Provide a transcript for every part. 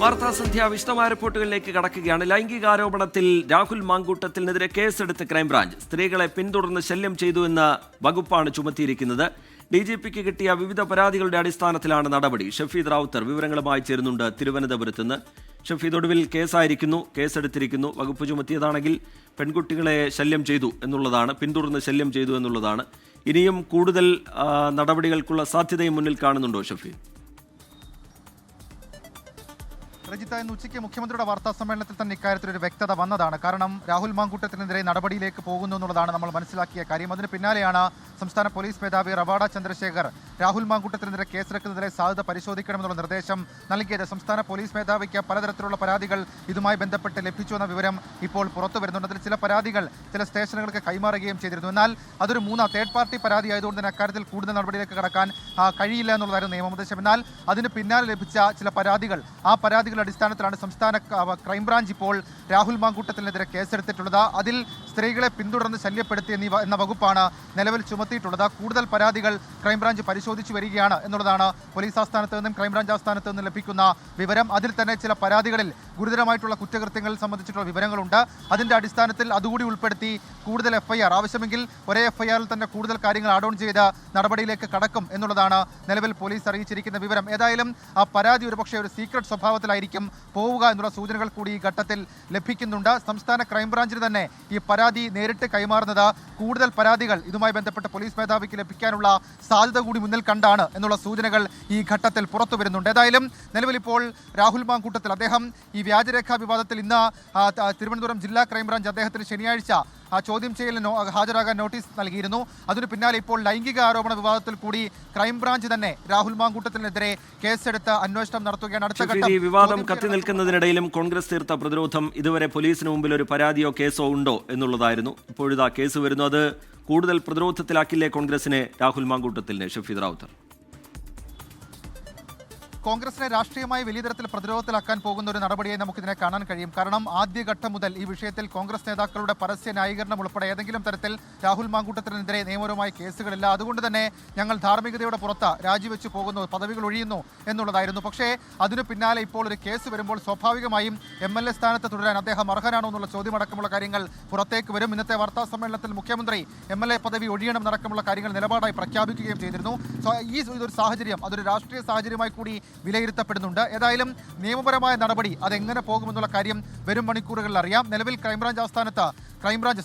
വാർത്താസന്ധ്യ വിശദമായ റിപ്പോർട്ടുകളിലേക്ക് കടക്കുകയാണ്. ലൈംഗികാരോപണത്തിൽ രാഹുൽ മാങ്കൂട്ടത്തിനെതിരെ കേസെടുത്ത് ക്രൈംബ്രാഞ്ച്. സ്ത്രീകളെ പിന്തുടർന്ന് ശല്യം ചെയ്തു എന്ന വകുപ്പാണ് ചുമത്തിയിരിക്കുന്നത്. DGPക്ക് കിട്ടിയ വിവിധ പരാതികളുടെ അടിസ്ഥാനത്തിലാണ് നടപടി. ഷഫീദ് റാവുത്തർ വിവരങ്ങളുമായി ചേരുന്നുണ്ട് തിരുവനന്തപുരത്ത് നിന്ന്. ഷഫീദ്, ഒടുവിൽ കേസെടുത്തിരിക്കുന്നു. വകുപ്പ് ചുമത്തിയതാണെങ്കിൽ പെൺകുട്ടികളെ ശല്യം ചെയ്തു എന്നുള്ളതാണ്, പിന്തുടർന്ന് ശല്യം ചെയ്തു എന്നുള്ളതാണ്. ഇനിയും കൂടുതൽ നടപടികൾക്കുള്ള സാധ്യതയും മുന്നിൽ കാണുന്നുണ്ടോ ഷഫീദ്? രജിത, ഇന്ന് ഉച്ചയ്ക്ക് മുഖ്യമന്ത്രിയുടെ വാർത്താ സമ്മേളനത്തിൽ തന്നെ ഇക്കാര്യത്തിൽ ഒരു വ്യക്തത വന്നതാണ്. കാരണം രാഹുൽ മാങ്കൂട്ടത്തിനെതിരെ നടപടിയിലേക്ക് പോകുന്നു എന്നുള്ളതാണ് നമ്മൾ മനസ്സിലാക്കിയ കാര്യം. അതിന് പിന്നാലെയാണ് സംസ്ഥാന പോലീസ് മേധാവി റവാഡ ചന്ദ്രശേഖർ രാഹുൽ മാങ്കൂട്ടത്തിനെതിരെ കേസെടുക്കുന്നതിലെ സാധ്യത പരിശോധിക്കണമെന്നുള്ള നിർദ്ദേശം നൽകിയത്. സംസ്ഥാന പോലീസ് മേധാവിക്ക് പലതരത്തിലുള്ള പരാതികൾ ഇതുമായി ബന്ധപ്പെട്ട് ലഭിച്ചുവെന്ന വിവരം ഇപ്പോൾ പുറത്തു വരുന്നുണ്ട്. അതിൽ ചില പരാതികൾ ചില സ്റ്റേഷനുകൾക്ക് കൈമാറുകയും ചെയ്തിരുന്നു. എന്നാൽ അതൊരു തേർഡ് പാർട്ടി പരാതി ആയതുകൊണ്ട് തന്നെ അക്കാര്യത്തിൽ കൂടുതൽ നടപടിയിലേക്ക് കടക്കാൻ കഴിയില്ല എന്നുള്ളതായിരുന്നു നിയമോപദേശം. എന്നാൽ അതിന് പിന്നാലെ ലഭിച്ച ചില പരാതികൾ, ആ പരാതികളുടെ അടിസ്ഥാനത്തിലാണ് സംസ്ഥാന ക്രൈംബ്രാഞ്ച് ഇപ്പോൾ രാഹുൽ മാങ്കൂട്ടത്തിനെതിരെ കേസെടുത്തിട്ടുള്ളത്. അതിൽ സ്ത്രീകളെ പിന്തുടർന്ന് ശല്യപ്പെടുത്തി എന്ന വകുപ്പാണ് നിലവിൽ ചുമത്തിയിട്ടുള്ളത്. കൂടുതൽ പരാതികൾ ക്രൈംബ്രാഞ്ച് പരിശോധിച്ചു വരികയാണ് എന്നുള്ളതാണ് പോലീസ് ആസ്ഥാനത്ത് നിന്നും ക്രൈംബ്രാഞ്ച് ആസ്ഥാനത്ത് നിന്നും ലഭിക്കുന്ന വിവരം. അതിൽ തന്നെ ചില പരാതികളിൽ ഗുരുതരമായിട്ടുള്ള കുറ്റകൃത്യങ്ങൾ സംബന്ധിച്ചിട്ടുള്ള വിവരങ്ങളുണ്ട്. അതിൻ്റെ അടിസ്ഥാനത്തിൽ അതുകൂടി ഉൾപ്പെടുത്തി കൂടുതൽ FIR, ആവശ്യമെങ്കിൽ ഒരേ FIRൽ തന്നെ കൂടുതൽ കാര്യങ്ങൾ ആഡ് ഓൺ ചെയ്ത് നടപടിയിലേക്ക് കടക്കും എന്നുള്ളതാണ് നിലവിൽ പോലീസ് അറിയിച്ചിരിക്കുന്ന വിവരം. ഏതായാലും ആ പരാതി ഒരുപക്ഷെ ഒരു സീക്രട്ട് സ്വഭാവത്തിലായിരിക്കും പോവുക എന്നുള്ള സൂചനകൾ കൂടി ഈ ഘട്ടത്തിൽ ലഭിക്കുന്നുണ്ട്. സംസ്ഥാന ക്രൈംബ്രാഞ്ചിന് തന്നെ ഈ പരാതി നേരിട്ട് കൈമാറുന്നത് കൂടുതൽ പരാതികൾ ഇതുമായി ബന്ധപ്പെട്ട് പോലീസ് മേധാവിക്ക് ലഭിക്കാനുള്ള സാധ്യത കൂടി മുന്നിൽ കണ്ടാണ് എന്നുള്ള സൂചനകൾ ഈ ഘട്ടത്തിൽ പുറത്തു വരുന്നുണ്ട്. ഏതായാലും നിലവിൽ ഇപ്പോൾ രാഹുൽ മാങ്കൂട്ടത്തിൽ അദ്ദേഹം ഈ വ്യാജരേഖാ വിവാദത്തിൽ ഇന്ന് തിരുവനന്തപുരം ജില്ലാ ക്രൈംബ്രാഞ്ച് അദ്ദേഹത്തിന് ശനിയാഴ്ച ചോദ്യം ചെയ്യലിന് ഹാജരാകാൻ നോട്ടീസ് നൽകിയിരുന്നു. അതിനു പിന്നാലെ ഇപ്പോൾ ലൈംഗിക ആരോപണ വിവാദത്തിൽ കൂടി ക്രൈംബ്രാഞ്ച് തന്നെ രാഹുൽ മാങ്കൂട്ടത്തിനെതിരെ കേസെടുത്ത് അന്വേഷണം നടത്തുകയാണ്. അടുത്ത ഘട്ടം വിവാദം കത്തി നിൽക്കുന്നതിനിടയിലും കോൺഗ്രസ് തീർത്ത പ്രതിരോധം ഇതുവരെ പോലീസിന് മുമ്പിൽ ഒരു പരാതിയോ കേസോ ഉണ്ടോ എന്നുള്ളതായിരുന്നു. ഇപ്പോഴിതാ കേസ് വരുന്നു. അത് കൂടുതൽ പ്രതിരോധത്തിലാക്കില്ലേ കോൺഗ്രസിനെ, രാഹുൽ മാങ്കൂട്ടത്തിലിനെ? ഷഫീദ് റാവുത്തർ, കോൺഗ്രസിനെ രാഷ്ട്രീയമായി വലിയ തരത്തിൽ പ്രതിരോധത്തിലാക്കാൻ പോകുന്ന ഒരു നടപടിയായി നമുക്കിതിനെ കാണാൻ കഴിയും. കാരണം ആദ്യഘട്ടം മുതൽ ഈ വിഷയത്തിൽ കോൺഗ്രസ് നേതാക്കളുടെ പരസ്യ ന്യായീകരണം ഉൾപ്പെടെ ഏതെങ്കിലും തരത്തിൽ രാഹുൽ മാങ്കൂട്ടത്തിനെതിരെ നിയമപരമായ കേസുകളില്ല. അതുകൊണ്ട് തന്നെ ഞങ്ങൾ ധാർമ്മികതയുടെ പുറത്ത് രാജിവെച്ച് പോകുന്നു, പദവികൾ ഒഴിയുന്നു എന്നുള്ളതായിരുന്നു. പക്ഷേ അതിനു പിന്നാലെ ഇപ്പോൾ ഒരു കേസ് വരുമ്പോൾ സ്വാഭാവികമായും MLA സ്ഥാനത്ത് തുടരാൻ അദ്ദേഹം അർഹനാണോ എന്നുള്ള ചോദ്യമടക്കമുള്ള കാര്യങ്ങൾ പുറത്തേക്ക് വരും. ഇന്നത്തെ വാർത്താ സമ്മേളനത്തിൽ മുഖ്യമന്ത്രി MLA പദവി ഒഴിയണം നടക്കമുള്ള കാര്യങ്ങൾ നിലപാടായി പ്രഖ്യാപിക്കുകയും ചെയ്തിരുന്നു. ഈ ഒരു സാഹചര്യം അതൊരു രാഷ്ട്രീയ സാഹചര്യമായി കൂടി വിലയിരുത്തപ്പെടുന്നുണ്ട്. ഏതായാലും നിയമപരമായ നടപടി അതെങ്ങനെ പോകുമെന്നുള്ള കാര്യം വരും മണിക്കൂറുകളിൽ അറിയാം. നിലവിൽ ക്രൈംബ്രാഞ്ച് ആസ്ഥാനത്ത്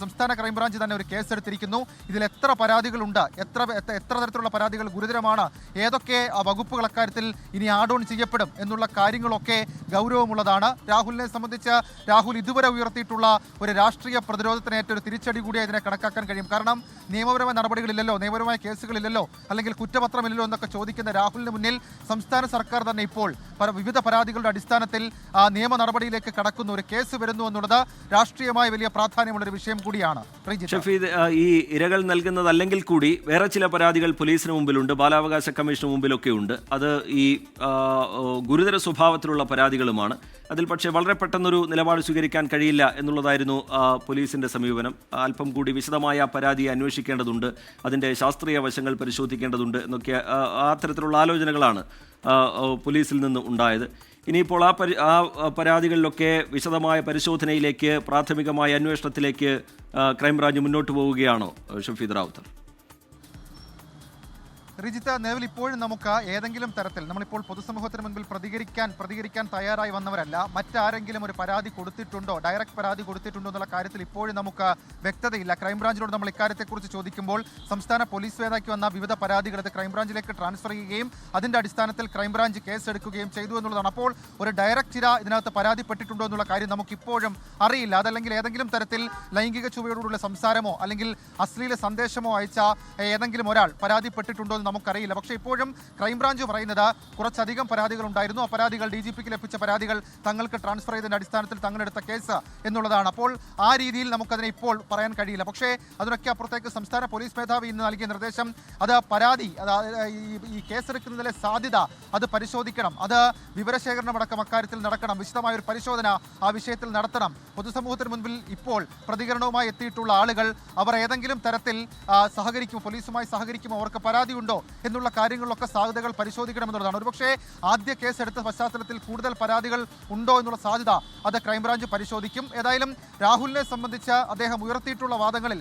സംസ്ഥാന ക്രൈംബ്രാഞ്ച് തന്നെ ഒരു കേസെടുത്തിരിക്കുന്നു. ഇതിൽ എത്ര പരാതികളുണ്ട്, എത്ര തരത്തിലുള്ള പരാതികൾ ഗുരുതരമാണ്, ഏതൊക്കെ വകുപ്പുകൾ അക്കാര്യത്തിൽ ഇനി ആഡ് ഓൺ ചെയ്യപ്പെടും എന്നുള്ള കാര്യങ്ങളൊക്കെ ഗൗരവമുള്ളതാണ്. രാഹുലിനെ സംബന്ധിച്ച് രാഹുൽ ഇതുവരെ ഉയർത്തിയിട്ടുള്ള ഒരു രാഷ്ട്രീയ പ്രതിരോധത്തിനേറ്റ ഒരു തിരിച്ചടി കൂടി അതിനെ കണക്കാക്കാൻ കഴിയും. കാരണം നിയമപരമായ നടപടികളില്ലല്ലോ, നിയമപരമായ കേസുകളില്ലല്ലോ, അല്ലെങ്കിൽ കുറ്റപത്രമില്ലല്ലോ എന്നൊക്കെ ചോദിക്കുന്ന രാഹുലിന് മുന്നിൽ സംസ്ഥാന സർക്കാർ തന്നെ ഇപ്പോൾ വിവിധ പരാതികളുടെ അടിസ്ഥാനത്തിൽ നിയമ നടപടിയിലേക്ക് കടക്കുന്ന ഒരു കേസ് വരുന്നു എന്നുള്ളത് രാഷ്ട്രീയമായ വലിയ പ്രാധാന്യമുള്ള ഒരു വിഷയം കൂടിയാണ്. ഷഫീദ്, ഈ ഇരകൾ നൽകുന്നതല്ലെങ്കിൽ കൂടി വേറെ ചില പരാതികൾ പോലീസിന് മുമ്പിലുണ്ട്, ബാലാവകാശ കമ്മീഷന് മുമ്പിലൊക്കെ ഉണ്ട്. അത് ഈ ഗുരുതര സ്വഭാവത്തിലുള്ള പരാതികളുമാണ്. അതിൽ പക്ഷേ വളരെ പെട്ടെന്നൊരു നിലപാട് സ്വീകരിക്കാൻ കഴിയില്ല എന്നുള്ളതായിരുന്നു പോലീസിന്റെ സമീപനം. അല്പം കൂടി വിശദമായ പരാതി അന്വേഷിക്കേണ്ടതുണ്ട്, അതിൻ്റെ ശാസ്ത്രീയ വശങ്ങൾ പരിശോധിക്കേണ്ടതുണ്ട് എന്നൊക്കെ അത്തരത്തിലുള്ള ആലോചനകളാണ് പോലീസിൽ നിന്ന് ഉണ്ടായത്. ഇനിയിപ്പോൾ ആ പരാതികളിലൊക്കെ വിശദമായ പരിശോധനയിലേക്ക്, പ്രാഥമികമായ അന്വേഷണത്തിലേക്ക് ക്രൈംബ്രാഞ്ച് മുന്നോട്ട് പോവുകയാണോ ഷഫീദ് റാവുത്തർ? റിജിത്ത, നിലവിൽ ഇപ്പോഴും നമുക്ക് ഏതെങ്കിലും തരത്തിൽ നമ്മളിപ്പോൾ പൊതുസമൂഹത്തിന് മുൻപിൽ പ്രതികരിക്കാൻ തയ്യാറായി വന്നവരല്ല. മറ്റാരെങ്കിലും ഒരു പരാതി കൊടുത്തിട്ടുണ്ടോ, ഡയറക്റ്റ് പരാതി കൊടുത്തിട്ടുണ്ടോ എന്നുള്ള കാര്യത്തിൽ ഇപ്പോഴും നമുക്ക് വ്യക്തതയില്ല. ക്രൈംബ്രാഞ്ചിനോട് നമ്മൾ ഇക്കാര്യത്തെക്കുറിച്ച് ചോദിക്കുമ്പോൾ സംസ്ഥാന പോലീസ് മേധാവിക്ക് വന്ന വിവിധ പരാതികൾ അത് ക്രൈംബ്രാഞ്ചിലേക്ക് ട്രാൻസ്ഫർ ചെയ്യുകയും അതിൻ്റെ അടിസ്ഥാനത്തിൽ ക്രൈംബ്രാഞ്ച് കേസെടുക്കുകയും ചെയ്തു എന്നുള്ളതാണ്. അപ്പോൾ ഒരു ഡയറക്റ്റ് ഇര ഇതിനകത്ത് പരാതിപ്പെട്ടിട്ടുണ്ടോ എന്നുള്ള കാര്യം നമുക്കിപ്പോഴും അറിയില്ല. അതല്ലെങ്കിൽ ഏതെങ്കിലും തരത്തിൽ ലൈംഗിക ചുവയോടുള്ള സംസാരമോ അല്ലെങ്കിൽ അശ്ലീല സന്ദേശമോ അയച്ച ഏതെങ്കിലും ഒരാൾ പരാതിപ്പെട്ടിട്ടുണ്ടോ നമുക്കറിയില്ല. പക്ഷേ ഇപ്പോഴും ക്രൈംബ്രാഞ്ച് പറയുന്നത് കുറച്ചധികം പരാതികൾ ഉണ്ടായിരുന്നു. ആ പരാതികൾ DGPക്ക് ലഭിച്ച പരാതികൾ തങ്ങൾക്ക് ട്രാൻസ്ഫർ ചെയ്തതിൻ്റെ അടിസ്ഥാനത്തിൽ തങ്ങളെടുത്ത കേസ് എന്നുള്ളതാണ്. അപ്പോൾ ആ രീതിയിൽ നമുക്കതിനെ ഇപ്പോൾ പറയാൻ കഴിയില്ല. പക്ഷേ അതിനൊക്കെ അപ്പുറത്തേക്ക് സംസ്ഥാന പോലീസ് മേധാവി ഇന്ന് നൽകിയ നിർദ്ദേശം അത് പരാതി ഈ കേസെടുക്കുന്നതിലെ സാധ്യത അത് പരിശോധിക്കണം, അത് വിവരശേഖരണമടക്കം അക്കാര്യത്തിൽ നടക്കണം, വിശദമായൊരു പരിശോധന ആ വിഷയത്തിൽ നടത്തണം. പൊതുസമൂഹത്തിന് മുൻപിൽ ഇപ്പോൾ പ്രതികരണവുമായി എത്തിയിട്ടുള്ള ആളുകൾ അവർ ഏതെങ്കിലും തരത്തിൽ സഹകരിക്കുമോ, പോലീസുമായി സഹകരിക്കുമോ, അവർക്ക് പരാതിയുണ്ടോ ചെയ്തിട്ടില്ലല്ലോ എന്നുള്ള കാര്യങ്ങളിലൊക്കെ സാധ്യതകൾ പരിശോധിക്കണമെന്നുള്ളതാണ്. ഒരുപക്ഷേ ആദ്യ കേസ് എടുത്ത പശ്ചാത്തലത്തിൽ കൂടുതൽ പരാതികൾ ഉണ്ടോ എന്നുള്ള സാധ്യത അത് ക്രൈംബ്രാഞ്ച് പരിശോധിക്കും. ഏതായാലും രാഹുലിനെ സംബന്ധിച്ച് അദ്ദേഹം ഉയർത്തിയിട്ടുള്ള വാദങ്ങളിൽ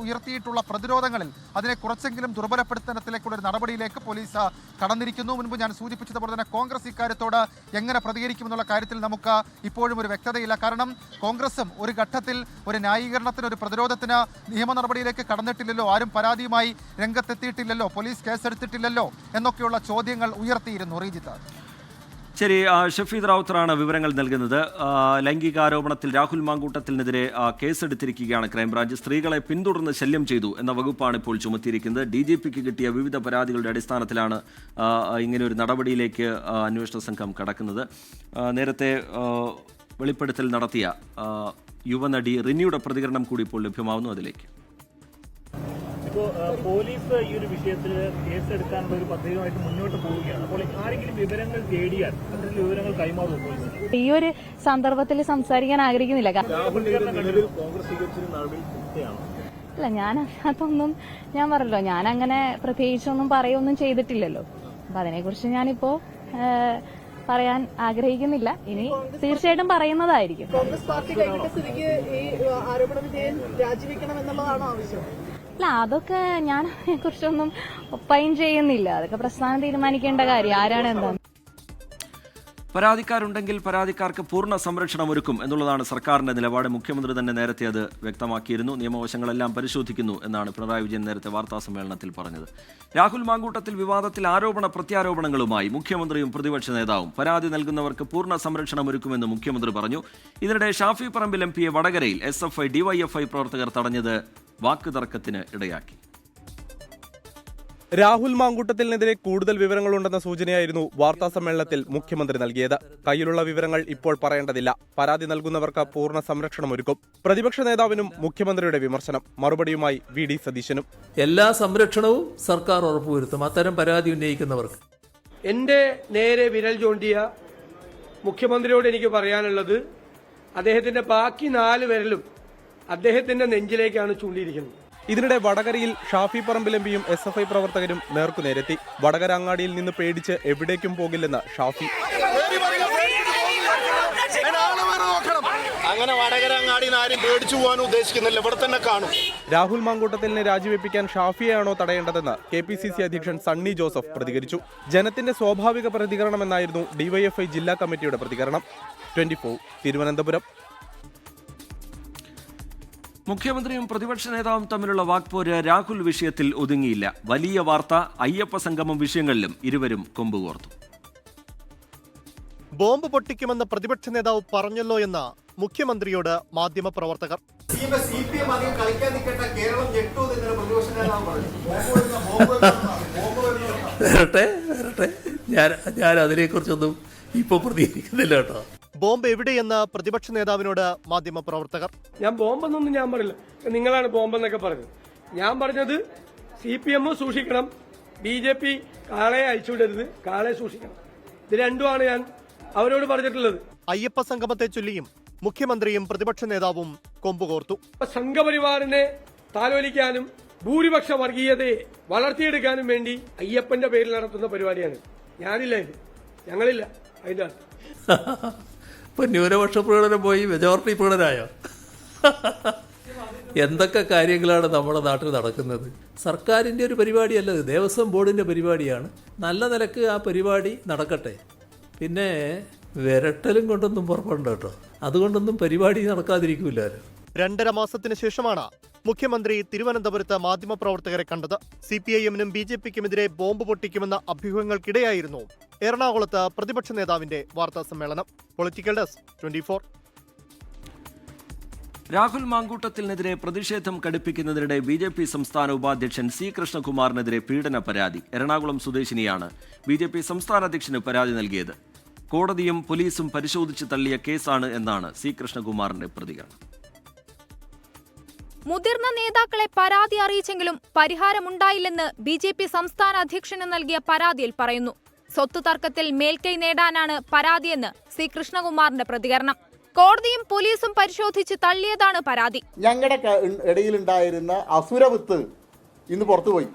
ഉയർത്തിയിട്ടുള്ള പ്രതിരോധങ്ങളിൽ അതിനെ കുറച്ചെങ്കിലും ദുർബലപ്പെടുത്തുന്നതിലേക്കുള്ള ഒരു നടപടിയിലേക്ക് പോലീസ് കടന്നിരിക്കുന്നു. മുൻപ് ഞാൻ സൂചിപ്പിച്ചതുപോലെ തന്നെ കോൺഗ്രസ് ഇക്കാര്യത്തോട് എങ്ങനെ പ്രതികരിക്കുമെന്നുള്ള കാര്യത്തിൽ നമുക്ക് ഇപ്പോഴും ഒരു വ്യക്തതയില്ല. കാരണം കോൺഗ്രസും ഒരു ഘട്ടത്തിൽ ഒരു ന്യായീകരണത്തിന്, ഒരു പ്രതിരോധത്തിന് നിയമ നടപടിയിലേക്ക് കടന്നിട്ടില്ലല്ലോ, ആരും പരാതിയുമായി രംഗത്തെത്തിയിട്ടില്ലല്ലോ, പോലീസ് കേസെടുത്തിട്ടില്ലല്ലോ എന്നൊക്കെയുള്ള ചോദ്യങ്ങൾ ഉയർത്തിയിരുന്നു. റീജിത്ത്. ശരി, ഷഫീദ് റാവുത്തറാണ് വിവരങ്ങൾ നൽകുന്നത്. ലൈംഗികാരോപണത്തിൽ രാഹുൽ മാങ്കൂട്ടത്തിനെതിരെ കേസെടുത്തിരിക്കുകയാണ് ക്രൈംബ്രാഞ്ച്. സ്ത്രീകളെ പിന്തുടർന്ന് ശല്യം ചെയ്തു എന്ന വകുപ്പാണ് ഇപ്പോൾ ചുമത്തിയിരിക്കുന്നത്. DGPക്ക് കിട്ടിയ വിവിധ പരാതികളുടെ അടിസ്ഥാനത്തിലാണ് ഇങ്ങനെ ഒരു നടപടിയിലേക്ക് അന്വേഷണ സംഘം കടക്കുന്നത്. നേരത്തെ വെളിപ്പെടുത്തൽ നടത്തിയ യുവനടി റിനിയുടെ പ്രതികരണം കൂടി ഇപ്പോൾ ലഭ്യമാവുന്നു. അതിലേക്ക് ഇപ്പോൾ പോലീസ് ഈ ഒരു വിഷയത്തിൽ കേസെടുക്കാനുള്ള ഒരു പദ്ധതിയുമായിട്ട് മുന്നോട്ട് പോവുകയാണ്. അപ്പോൾ ആരെങ്കിലും വിവരങ്ങൾ തേടിയാൽ അത്തരം വിവരങ്ങൾ കൈമാറുമോ പോലീസ്? ഈ ഒരു സന്ദർഭത്തിൽ സംസാരിക്കാൻ ആഗ്രഹിക്കുന്നില്ല. അല്ല, ഞാൻ അതൊന്നും ഞാൻ പറഞ്ഞല്ലോ, ഞാൻ അങ്ങനെ പ്രത്യേകിച്ചൊന്നും പറയൊന്നും ചെയ്തിട്ടില്ലല്ലോ. അപ്പൊ അതിനെക്കുറിച്ച് ഞാനിപ്പോ പറയാൻ ആഗ്രഹിക്കുന്നില്ല. ഇനി തീർച്ചയായിട്ടും പറയുന്നതായിരിക്കും. കോൺഗ്രസ് പാർട്ടി കൈവിട്ട സ്ഥിതിക്ക് ഈ ആരോപണ വിധേയൻ രാജിവെക്കണം എന്നുള്ളതാണോ ആവശ്യം? അല്ല, അതൊക്കെ ഞാൻ അതിനെക്കുറിച്ചൊന്നും ഒപ്പയും ചെയ്യുന്നില്ല. അതൊക്കെ പ്രസ്ഥാനം തീരുമാനിക്കേണ്ട കാര്യം. ആരാണ് എന്താണ്. പരാതിക്കാരുണ്ടെങ്കിൽ പരാതിക്കാർക്ക് പൂർണ്ണ സംരക്ഷണം ഒരുക്കും എന്നുള്ളതാണ് സർക്കാരിന്റെ നിലപാട്. മുഖ്യമന്ത്രി തന്നെ നേരത്തെ അത് വ്യക്തമാക്കിയിരുന്നു. നിയമവശങ്ങളെല്ലാം പരിശോധിക്കുന്നു എന്നാണ് പിണറായി വിജയൻ നേരത്തെ വാർത്താസമ്മേളനത്തിൽ പറഞ്ഞത്. രാഹുൽ മാങ്കൂട്ടത്തിൽ വിവാദത്തിൽ ആരോപണ പ്രത്യാരോപണങ്ങളുമായി മുഖ്യമന്ത്രിയും പ്രതിപക്ഷ നേതാവും. പരാതി നൽകുന്നവർക്ക് പൂർണ്ണ സംരക്ഷണം ഒരുക്കുമെന്ന് മുഖ്യമന്ത്രി പറഞ്ഞു. ഇതിനിടെ ഷാഫി പറമ്പിൽ MP വടകരയിൽ SFI DYFI പ്രവർത്തകർ തടഞ്ഞത് വാക്കുതർക്കത്തിന് ഇടയാക്കി. രാഹുൽ മാങ്കൂട്ടത്തിനെതിരെ കൂടുതൽ വിവരങ്ങളുണ്ടെന്ന സൂചനയായിരുന്നു വാർത്താ സമ്മേളനത്തിൽ മുഖ്യമന്ത്രി നൽകിയത്. കയ്യിലുള്ള വിവരങ്ങൾ ഇപ്പോൾ പറയേണ്ടതില്ല, പരാതി നൽകുന്നവർക്ക് പൂർണ്ണ സംരക്ഷണം ഒരുക്കും. പ്രതിപക്ഷ നേതാവിനും മുഖ്യമന്ത്രിയുടെ വിമർശനം. മറുപടിയുമായി VD സതീശനും. എല്ലാ സംരക്ഷണവും സർക്കാർ ഉറപ്പുവരുത്തും അത്തരം പരാതി ഉന്നയിക്കുന്നവർക്ക്. എന്റെ നേരെ വിരൽ ചൂണ്ടിയ മുഖ്യമന്ത്രിയോട് എനിക്ക് പറയാനുള്ളത്, അദ്ദേഹത്തിന്റെ ബാക്കി 4 വിരലും അദ്ദേഹത്തിന്റെ നെഞ്ചിലേക്കാണ് ചൂണ്ടിയിരിക്കുന്നത്. ഇതിനിടെ വടകരയിൽ ഷാഫി പറമ്പിൽ MPയും SFI പ്രവർത്തകരും നേർക്കുനേരെത്തി. വടകര അങ്ങാടിയിൽ നിന്ന് പേടിച്ച് എവിടേക്കും പോകില്ലെന്ന് ഷാഫി. അങ്ങനെ വടകര അങ്ങാടിയിൽ ആരും പേടിച്ചു പോകാൻ ഉദ്ദേശിക്കുന്നില്ല, ഇവിടെ തന്നെ കാണും. രാഹുൽ മാങ്കൂട്ടത്തിലിനെ രാജിവെപ്പിക്കാൻ ഷാഫിയെയാണോ തടയേണ്ടതെന്ന് KPCC അധ്യക്ഷൻ സണ്ണി ജോസഫ് പ്രതികരിച്ചു. ജനത്തിന്റെ സ്വാഭാവിക പ്രതികരണമെന്നായിരുന്നു DYFI ജില്ലാ കമ്മിറ്റിയുടെ പ്രതികരണം. 24 തിരുവനന്തപുരം. മുഖ്യമന്ത്രിയും പ്രതിപക്ഷ നേതാവും തമ്മിലുള്ള വാക്പോര് രാഹുൽ വിഷയത്തിൽ ഒതുങ്ങിയില്ല. വലിയ വാർത്ത, അയ്യപ്പ സംഗമം വിഷയങ്ങളിലും ഇരുവരും കൊമ്പുകോർത്തു. ബോംബ് പൊട്ടിക്കുമെന്ന് പ്രതിപക്ഷ നേതാവ് പറഞ്ഞല്ലോ എന്ന് മുഖ്യമന്ത്രിയോട് മാധ്യമപ്രവർത്തകർ. വരട്ടെ ഞാൻ അതിനെക്കുറിച്ചൊന്നും ഇപ്പൊ പ്രതികരിക്കുന്നില്ല കേട്ടോ. ബോംബ് എവിടെയെന്ന് പ്രതിപക്ഷ നേതാവിനോട് മാധ്യമപ്രവർത്തകർ. ഞാൻ ബോംബെന്നൊന്നും ഞാൻ പറയില്ല, നിങ്ങളാണ് ബോംബെന്നൊക്കെ പറഞ്ഞത്. ഞാൻ പറഞ്ഞത് CPM സൂക്ഷിക്കണം, BJP കാളയെ അയച്ചുവിടരുത്, കാളയെ സൂക്ഷിക്കണം. ഇത് രണ്ടുമാണ് ഞാൻ അവരോട് പറഞ്ഞിട്ടുള്ളത്. അയ്യപ്പ സംഗമത്തെ ചൊല്ലിയും മുഖ്യമന്ത്രിയും പ്രതിപക്ഷ നേതാവും കൊമ്പുകോർത്തു. സംഘപരിവാറിനെ താലോലിക്കാനും ഭൂരിപക്ഷ വർഗീയതയെ വളർത്തിയെടുക്കാനും വേണ്ടി അയ്യപ്പന്റെ പേരിൽ നടത്തുന്ന പരിപാടിയാണ്. ഞാനില്ല, ഞങ്ങളില്ല അതിന്റെ ഇപ്പൊ ന്യൂനപക്ഷ പ്രകടനം പോയി മെജോറിറ്റി പ്രകടനമായോ? എന്തൊക്കെ കാര്യങ്ങളാണ് നമ്മുടെ നാട്ടിൽ നടക്കുന്നത്. സർക്കാരിൻ്റെ ഒരു പരിപാടിയല്ല, ദേവസ്വം ബോർഡിൻ്റെ പരിപാടിയാണ്. നല്ല നിലക്ക് ആ പരിപാടി നടക്കട്ടെ. പിന്നെ വിരട്ടലും കൊണ്ടൊന്നും പുറപ്പെടണ്ട കേട്ടോ, അതുകൊണ്ടൊന്നും പരിപാടി നടക്കാതിരിക്കൂല്ലോ. 2.5 മാസത്തിന് ശേഷമാണ് മുഖ്യമന്ത്രി തിരുവനന്തപുരത്ത് മാധ്യമപ്രവർത്തകരെ കണ്ടത്. CPIM-നും BJP-ക്കുമെതിരെ ബോംബ് പൊട്ടിക്കുമെന്ന അഭ്യൂഹങ്ങൾക്കിടെയായിരുന്നു എറണാകുളത്ത് പ്രതിപക്ഷ നേതാവിന്റെ വാർത്താ സമ്മേളനം. Political desk 24. രാഹുൽ മാങ്കൂട്ടത്തിനെതിരെ പ്രതിഷേധം കടുപ്പിക്കുന്നതിനിടെ BJP സംസ്ഥാന ഉപാധ്യക്ഷൻ C കൃഷ്ണകുമാറിനെതിരെ പീഡന പരാതി. എറണാകുളം സ്വദേശിനിയാണ് BJP സംസ്ഥാന അധ്യക്ഷന് പരാതി നൽകിയത്. കോടതിയും പോലീസും പരിശോധിച്ച് തള്ളിയ കേസാണ് എന്നാണ് C കൃഷ്ണകുമാറിന്റെ പ്രതികരണം. മുതിർന്ന നേതാക്കളെ പരാതി അറിയിച്ചെങ്കിലും പരിഹാരമുണ്ടായില്ലെന്ന് BJP സംസ്ഥാന അധ്യക്ഷന് നൽകിയ പരാതിയിൽ പറയുന്നു. സ്വത്ത് തർക്കത്തിൽ മേൽക്കൈ നേടാനാണ് പരാതിയെന്ന് C കൃഷ്ണകുമാറിന്റെ പ്രതികരണം. കോടതിയും പോലീസും പരിശോധിച്ച് തള്ളിയതാണ് പരാതി. ഞങ്ങളുടെ ഇടയിലുണ്ടായിരുന്ന അസുരവിത്ത് ഇന്ന് പുറത്തുപോയി.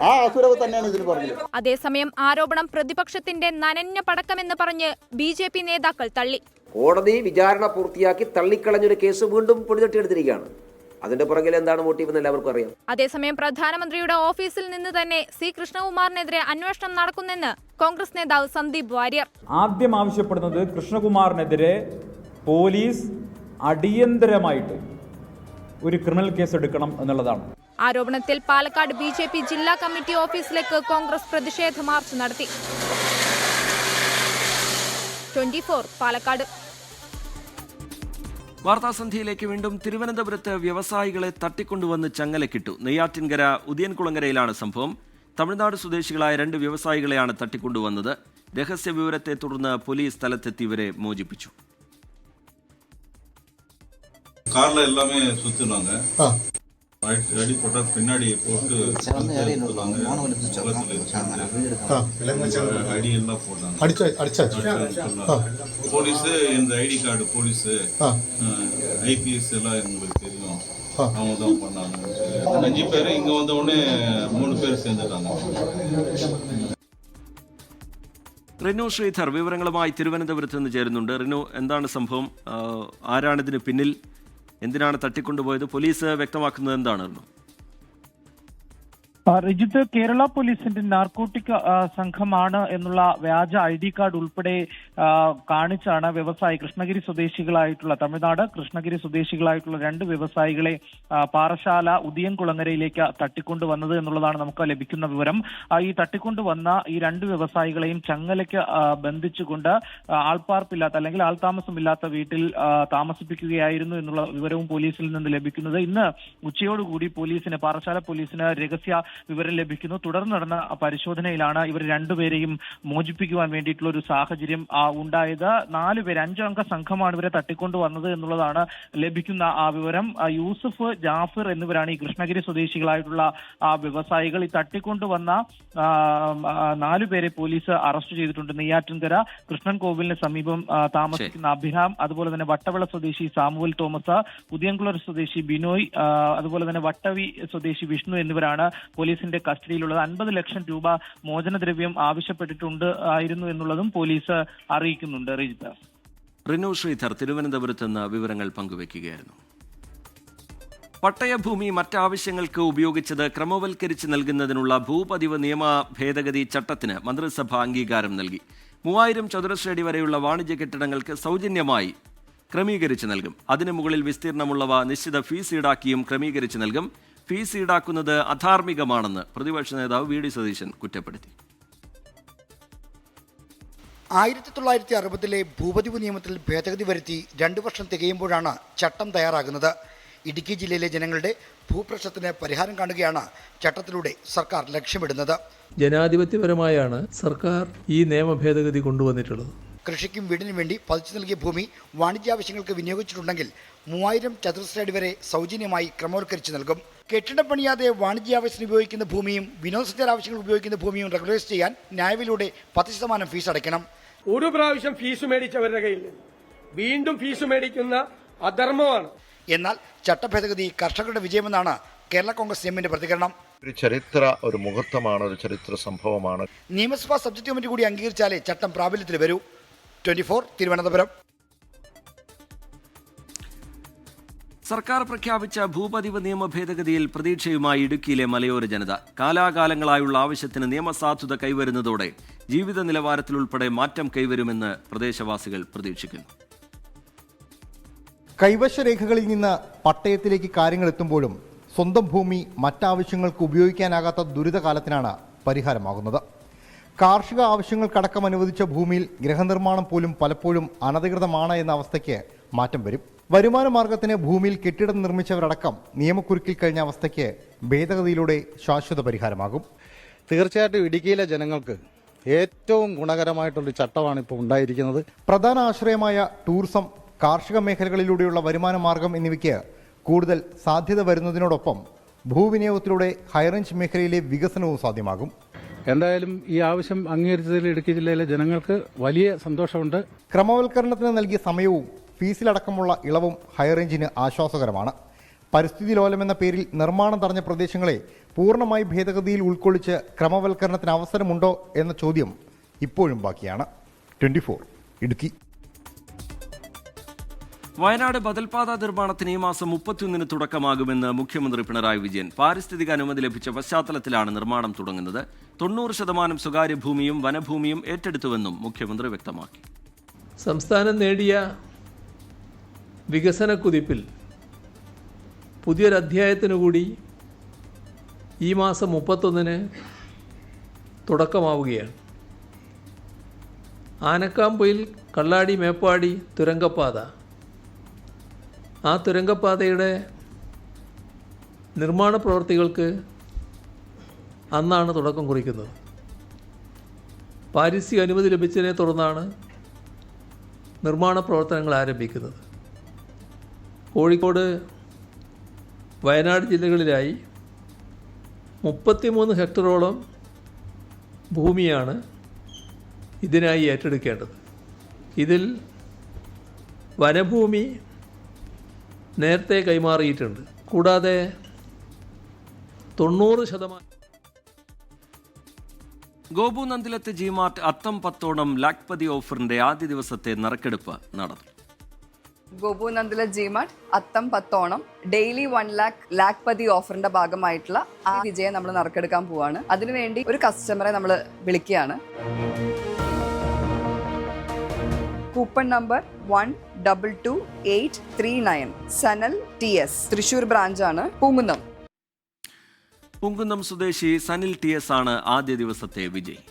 ആ അസുരവ് തന്നെയാണ് ഇതിന് പറഞ്ഞത്. അതേസമയം ആരോപണം പ്രതിപക്ഷത്തിന്റെ നനഞ്ഞ പടക്കമെന്ന് പറഞ്ഞ് BJP നേതാക്കൾ തള്ളി. കോടതി വിചാരണ പൂർത്തിയാക്കി തള്ളിക്കളഞ്ഞൊരു കേസ് വീണ്ടും പൊടിതട്ടിയെടുത്തിരിക്കുകയാണ്. അതിന്റെ പുറകിൽ എന്താണ് മോട്ടീവ് എന്ന് എല്ലാവർക്കും അറിയാം. അതേസമയം പ്രധാനമന്ത്രിയുടെ ഓഫീസിൽ നിന്ന് തന്നെ C. കൃഷ്ണകുമാറിനെതിരെ അന്വേഷണം നടക്കുന്നെന്ന് കോൺഗ്രസ് നേതാവ് സന്ദീപ് വാര്യർ. ആദ്യം ആവശ്യപ്പെടുന്നത് കൃഷ്ണകുമാറിനെതിരെ പോലീസ് അടിയന്തരമായിട്ട് ഒരു ക്രിമിനൽ കേസ് എടുക്കണം എന്നുള്ളതാണ്. ആരോപണത്തിൽ പാലക്കാട് BJP ജില്ലാ കമ്മിറ്റി ഓഫീസിലേക്ക് കോൺഗ്രസ് പ്രതിഷേധ മാർച്ച് നടത്തി. 24 പാലക്കാട്. വാർത്താസന്ധ്യയിലേക്ക് വീണ്ടും. തിരുവനന്തപുരത്ത് വ്യവസായികളെ തട്ടിക്കൊണ്ടുവന്ന് ചങ്ങലക്കിട്ടു. നെയ്യാറ്റിൻകര ഉദിയൻകുളങ്ങരയിലാണ് സംഭവം. തമിഴ്നാട് സ്വദേശികളായ 2 വ്യവസായികളെയാണ് തട്ടിക്കൊണ്ടുവന്നത്. രഹസ്യ വിവരത്തെ തുടർന്ന് പോലീസ് സ്ഥലത്തെത്തി ഇവരെ മോചിപ്പിച്ചു. கார்ல எல்லாமே சுத்துனாங்க. ரெடி போட்டா பின்னாடி போட்டு ஐடி எல்லாம் போட்டாங்க. போலீஸ் இந்த ஐடி கார்டு போலீஸ் IPS எல்லாம் எங்களுக்கு தெரியும், அவங்க தான் பண்ணாங்க. 5 பேர் இங்க வந்த உடனே 3 பேர் சேர்ந்துட்டாங்க. റിനു ശ്രീധർ വിവരങ്ങളുമായി തിരുവനന്തപുരത്ത് നിന്ന് ചേരുന്നുണ്ട്. റിനു, എന്താണ് സംഭവം? ആരാണിതിന് പിന്നിൽ? എന്തിനാണ് തട്ടിക്കൊണ്ടുപോയത്? പോലീസ് വ്യക്തമാക്കുന്നത് എന്താണ്? രജിത്ത്, കേരള പോലീസിന്റെ നാർക്കോട്ടിക് സംഘമാണ് എന്നുള്ള വ്യാജ ID കാർഡ് ഉൾപ്പെടെ കാണിച്ചാണ് വ്യവസായി കൃഷ്ണഗിരി സ്വദേശികളായിട്ടുള്ള തമിഴ്നാട് കൃഷ്ണഗിരി സ്വദേശികളായിട്ടുള്ള 2 വ്യവസായികളെ പാറശാല ഉദിയൻകുളങ്ങരയിലേക്ക് തട്ടിക്കൊണ്ടുവന്നത് എന്നുള്ളതാണ് നമുക്ക് ലഭിക്കുന്ന വിവരം. ഈ തട്ടിക്കൊണ്ടുവന്ന ഈ 2 വ്യവസായികളെയും ചങ്ങലയ്ക്ക് ബന്ധിച്ചുകൊണ്ട് ആൾപ്പാർപ്പില്ലാത്ത അല്ലെങ്കിൽ ആൾതാമസമില്ലാത്ത വീട്ടിൽ താമസിപ്പിക്കുകയായിരുന്നു എന്നുള്ള വിവരവും പോലീസിൽ നിന്ന് ലഭിക്കുന്നത്. ഇന്ന് ഉച്ചയോടുകൂടി പാറശാല പോലീസിന് രഹസ്യ വിവരം ലഭിക്കുന്നു. തുടർന്ന് നടന്ന പരിശോധനയിലാണ് ഇവർ 2 പേരെയും മോചിപ്പിക്കുവാൻ വേണ്ടിയിട്ടുള്ള ഒരു സാഹചര്യം ഉണ്ടായത്. 4 പേര് 5 അംഗ സംഘമാണ് ഇവരെ തട്ടിക്കൊണ്ടുവന്നത് എന്നുള്ളതാണ് ലഭിക്കുന്ന ആ വിവരം. യൂസഫ്, ജാഫർ എന്നിവരാണ് ഈ കൃഷ്ണഗിരി സ്വദേശികളായിട്ടുള്ള വ്യവസായികൾ. ഈ തട്ടിക്കൊണ്ടുവന്ന 4 പേരെ പോലീസ് അറസ്റ്റ് ചെയ്തിട്ടുണ്ട്. നെയ്യാറ്റിൻകര കൃഷ്ണൻ കോവിലിന് സമീപം താമസിക്കുന്ന അഭിരാം, അതുപോലെ തന്നെ വട്ടവിള സ്വദേശി സാമുവൽ തോമസ്, ഉദിയൻകുളർ സ്വദേശി ബിനോയ്, അതുപോലെ തന്നെ വട്ടവി സ്വദേശി വിഷ്ണു എന്നിവരാണ് പോലീസിന്റെ കസ്റ്റഡിയിലുള്ളത്. 50 ലക്ഷം രൂപ മോചനദ്രവ്യം ആവശ്യപ്പെട്ടിട്ടുണ്ടായിരുന്നു എന്നുള്ളതും പോലീസ് അറിയിക്കുന്നുണ്ട്. റിനു ശ്രീധർ തിരുവനന്തപുരത്ത് നിന്ന് വിവരങ്ങൾ പങ്കുവയ്ക്കുകയായിരുന്നു. പട്ടയഭൂമി മറ്റാവശ്യങ്ങൾക്ക് ഉപയോഗിച്ചത് ക്രമവൽക്കരിച്ച് നൽകുന്നതിനുള്ള ഭൂപതിവ് നിയമ ഭേദഗതി ചട്ടത്തിന് മന്ത്രിസഭ അംഗീകാരം നൽകി. 3000 ചതുരശ്ര അടി വരെയുള്ള വാണിജ്യ കെട്ടിടങ്ങൾക്ക് സൗജന്യമായി ക്രമീകരിച്ച് നൽകും. അതിനു മുകളിൽ വിസ്തീർണമുള്ളവ നിശ്ചിത ഫീസ് ഈടാക്കിയും ക്രമീകരിച്ച് നൽകും. ഫീസ് ഈടാക്കുന്നത് അധാർമികമാണെന്ന് പ്രതിപക്ഷ നേതാവ് VD സതീശൻ കുറ്റപ്പെടുത്തി. 1960 ഭൂപതിവ് നിയമത്തിൽ ഭേദഗതി വരുത്തി 2 വർഷം തികയുമ്പോഴാണ് ചട്ടം തയ്യാറാകുന്നത്. ഇടുക്കി ജില്ലയിലെ ജനങ്ങളുടെ ഭൂപ്രശ്നത്തിന് പരിഹാരം കാണുകയാണ് ചട്ടത്തിലൂടെ സർക്കാർ ലക്ഷ്യമിടുന്നത്. ജനാധിപത്യപരമായാണ് സർക്കാർ ഈ നിയമ ഭേദഗതി കൊണ്ടുവന്നിട്ടുള്ളത്. കൃഷിക്കും വീടിനും വേണ്ടി പതിച്ചു നൽകിയ ഭൂമി വാണിജ്യാവശ്യങ്ങൾക്ക് വിനിയോഗിച്ചിട്ടുണ്ടെങ്കിൽ 3000 ചതുരശ്ര അടി വരെ സൗജന്യമായി ക്രമവൽക്കരിച്ച് നൽകും. കെട്ടിടം പണിയാതെ വാണിജ്യാവശ്യത്തിന് ഉപയോഗിക്കുന്ന ഭൂമിയും വിനോദസഞ്ചാര ആവശ്യങ്ങൾക്ക് ഉപയോഗിക്കുന്ന ഭൂമിയും റെഗുലൈസ് ചെയ്യാൻ ന്യായവിലൂടെ 10% ഫീസ് അടയ്ക്കണം. ഒരു പ്രാവശ്യം ഫീസ് മേടിച്ചവരുടെ കയ്യിൽ വീണ്ടും ഫീസ് മേടിക്കുന്ന അധർമ്മമാണ്. എന്നാൽ ചട്ടഭേദഗതി കർഷകരുടെ വിജയമെന്നാണ് കേരള കോൺഗ്രസ് എമ്മിന്റെ പ്രതികരണം. ഒരു മുഹൂർത്തമാണ്, ഒരു ചരിത്ര സംഭവമാണ്. നിയമസഭാ സബ്ജക്ട് കമ്മിറ്റി കൂടി അംഗീകരിച്ചാലേ ചട്ടം പ്രാബല്യത്തിൽ വരൂ. 24 തിരുവനന്തപുരം. സർക്കാർ പ്രഖ്യാപിച്ച ഭൂപതിവ് നിയമ ഭേദഗതിയിൽ പ്രതീക്ഷയുമായി ഇടുക്കിയിലെ മലയോര ജനത. കാലാകാലങ്ങളായുള്ള ആവശ്യത്തിന് നിയമസാധുത കൈവരുന്നതോടെ ജീവിത നിലവാരത്തിലുൾപ്പെടെ മാറ്റം കൈവരുമെന്ന് പ്രദേശവാസികൾ പ്രതീക്ഷിക്കുന്നു. കൈവശ രേഖകളിൽ നിന്ന് പട്ടയത്തിലേക്ക് കാര്യങ്ങൾ എത്തുമ്പോഴും സ്വന്തം ഭൂമി മറ്റാവശ്യങ്ങൾക്ക് ഉപയോഗിക്കാനാകാത്ത ദുരിതകാലത്തിനാണ് പരിഹാരമാകുന്നത്. കാർഷിക ആവശ്യങ്ങൾക്കടക്കം അനുവദിച്ച ഭൂമിയിൽ ഗൃഹനിർമ്മാണം പോലും പലപ്പോഴും അനധികൃതമാണ് എന്ന അവസ്ഥയ്ക്ക് മാറ്റം വരും. വരുമാന മാർഗത്തിന് ഭൂമിയിൽ കെട്ടിടം നിർമ്മിച്ചവരടക്കം നിയമക്കുരുക്കിൽ കഴിഞ്ഞ അവസ്ഥയ്ക്ക് ഭേദഗതിയിലൂടെ ശാശ്വത പരിഹാരമാകും. തീർച്ചയായിട്ടും ഇടുക്കിയിലെ ജനങ്ങൾക്ക് ഏറ്റവും ഗുണകരമായിട്ടുള്ളൊരു ചട്ടമാണ് ഇപ്പോൾ ഉണ്ടായിരിക്കുന്നത്. പ്രധാന ആശ്രയമായ ടൂറിസം, കാർഷിക മേഖലകളിലൂടെയുള്ള വരുമാന മാർഗം എന്നിവയ്ക്ക് കൂടുതൽ സാധ്യത വരുന്നതിനോടൊപ്പം ഭൂവിനിയോഗത്തിലൂടെ ഹൈറേഞ്ച് മേഖലയിലെ വികസനവും സാധ്യമാകും. എന്തായാലും ഈ ആവശ്യം അംഗീകരിച്ചതിൽ ഇടുക്കി ജില്ലയിലെ ജനങ്ങൾക്ക് വലിയ സന്തോഷമുണ്ട്. ക്രമവൽക്കരണത്തിന് നൽകിയ സമയവും ഫീസിലടക്കമുള്ള ഇളവും ഹൈറേഞ്ചിന് ആശ്വാസകരമാണ്. പരിസ്ഥിതി ലോലമെന്ന പേരിൽ നിർമ്മാണം തടഞ്ഞ പ്രദേശങ്ങളെ പൂർണ്ണമായി ഭേദഗതിയിൽ ഉൾക്കൊള്ളിച്ച് ക്രമവൽക്കരണത്തിന് അവസരമുണ്ടോ എന്ന ചോദ്യം ഇപ്പോഴും ബാക്കിയാണ്. 24 ഇടുക്കി. വയനാട് ബദൽപാത നിർമ്മാണത്തിന് ഈ മാസം 31 തുടക്കമാകുമെന്ന് മുഖ്യമന്ത്രി പിണറായി വിജയൻ. പാരിസ്ഥിതിക അനുമതി ലഭിച്ച പശ്ചാത്തലത്തിലാണ് നിർമ്മാണം തുടങ്ങുന്നത്. 90% സ്വകാര്യ ഭൂമിയും വനഭൂമിയും ഏറ്റെടുത്തുവെന്നും മുഖ്യമന്ത്രി വ്യക്തമാക്കി. സംസ്ഥാനം നേടിയ വികസന കുതിപ്പിൽ പുതിയൊരധ്യായത്തിനു കൂടി ഈ മാസം 31 തുടക്കമാവുകയാണ്. ആനക്കാമ്പൊയിൽ കള്ളാടി മേപ്പാടി തുരങ്കപ്പാത, ആ തുരങ്കപ്പാതയുടെ നിർമ്മാണ പ്രവൃത്തികൾക്ക് അന്നാണ് തുടക്കം കുറിക്കുന്നത്. പാരിസ്ഥിതിക അനുമതി ലഭിച്ചതിനെ തുടർന്നാണ് നിർമ്മാണ പ്രവർത്തനങ്ങൾ ആരംഭിക്കുന്നത്. കോഴിക്കോട്, വയനാട് ജില്ലകളിലായി 33 ഹെക്ടറോളം ഭൂമിയാണ് ഇതിനായി ഏറ്റെടുക്കേണ്ടത്. ഇതിൽ വനഭൂമി നേരത്തെ കൈമാറിയിട്ടുണ്ട്. കൂടാതെ 90% ഗോപു നന്ദിലത്ത് ജിമാർട്ട് അത്തം പത്തോണം ലാക്പതി ഓഫറിന്റെ ആദ്യ ദിവസത്തെ നറുക്കെടുപ്പ് നടന്നു. ഗോപു നന്ദില ജിമാർട്ട് അത്തം പത്തോണം ഡെയിലി 1 lakh ലാക്പതി ഓഫറിന്റെ ഭാഗമായിട്ടുള്ള ആ വിജയം നമ്മൾ നറുക്കെടുക്കാൻ പോവാണ്. അതിനുവേണ്ടി ഒരു കസ്റ്റമറെ നമ്മൾ വിളിക്കുകയാണ്. Coupon number 122839 Sanal TS, Thrissur ബ്രാഞ്ചാണ്, പൂങ്കുന്നം. പൂങ്കുന്നം സ്വദേശി സനിൽ TS ആണ് ആദ്യ ദിവസത്തെ വിജയി.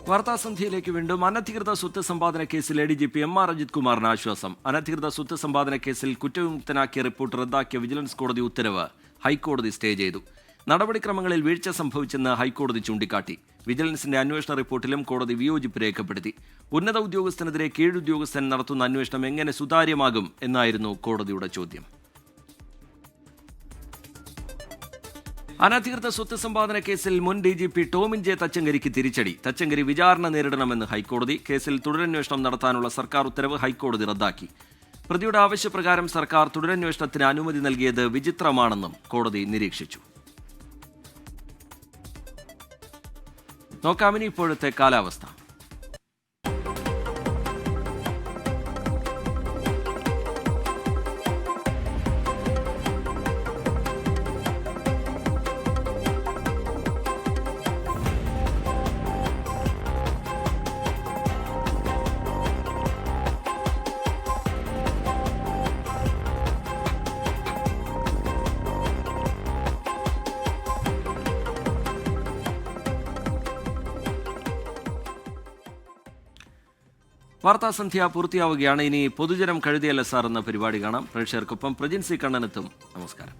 വാർത്താസന്ധ്യയിലേക്ക് വീണ്ടും. അനധികൃത സ്വത്ത് സമ്പാദന കേസിൽ ADGP MR അജിത് കുമാറിന് ആശ്വാസം. അനധികൃത സ്വത്ത് സമ്പാദന കേസിൽ കുറ്റവിമുക്തനാക്കിയ റിപ്പോർട്ട് റദ്ദാക്കിയ വിജിലൻസ് കോടതി ഉത്തരവ് ഹൈക്കോടതി സ്റ്റേ ചെയ്തു. നടപടിക്രമങ്ങളിൽ വീഴ്ച സംഭവിച്ചെന്ന് ഹൈക്കോടതി ചൂണ്ടിക്കാട്ടി. വിജിലൻസിന്റെ അന്വേഷണ റിപ്പോർട്ടിലും കോടതി വിയോജിപ്പ് രേഖപ്പെടുത്തി. ഉന്നത ഉദ്യോഗസ്ഥനെതിരെ കീഴുദ്യോഗസ്ഥൻ നടത്തുന്ന അന്വേഷണം എങ്ങനെ സുതാര്യമാകും എന്നായിരുന്നു കോടതിയുടെ ചോദ്യം. അനധികൃത സ്വത്ത് സമ്പാദന കേസിൽ മുൻ DGP ടോമിൻ ജെ തച്ചങ്കരിക്ക് തിരിച്ചടി. തച്ചങ്കരി വിചാരണ നേരിടണമെന്ന് ഹൈക്കോടതി. കേസിൽ തുടരന്വേഷണം നടത്താനുള്ള സർക്കാർ ഉത്തരവ് ഹൈക്കോടതി റദ്ദാക്കി. പ്രതിയുടെ ആവശ്യപ്രകാരം സർക്കാർ തുടരന്വേഷണത്തിന് അനുമതി നൽകിയത് വിചിത്രമാണെന്നും കോടതി നിരീക്ഷിച്ചു. നോക്കാമിനി ഇപ്പോഴത്തെ കാലാവസ്ഥ. വാർത്താസന്ധ്യ പൂർത്തിയാവുകയാണ്. ഇനി പൊതുജനം കഴുതിയല്ല സാർ എന്ന പരിപാടി കാണാം. പ്രേക്ഷകർക്കൊപ്പം പ്രജിൻ സി കണ്ണനെത്തും. നമസ്കാരം.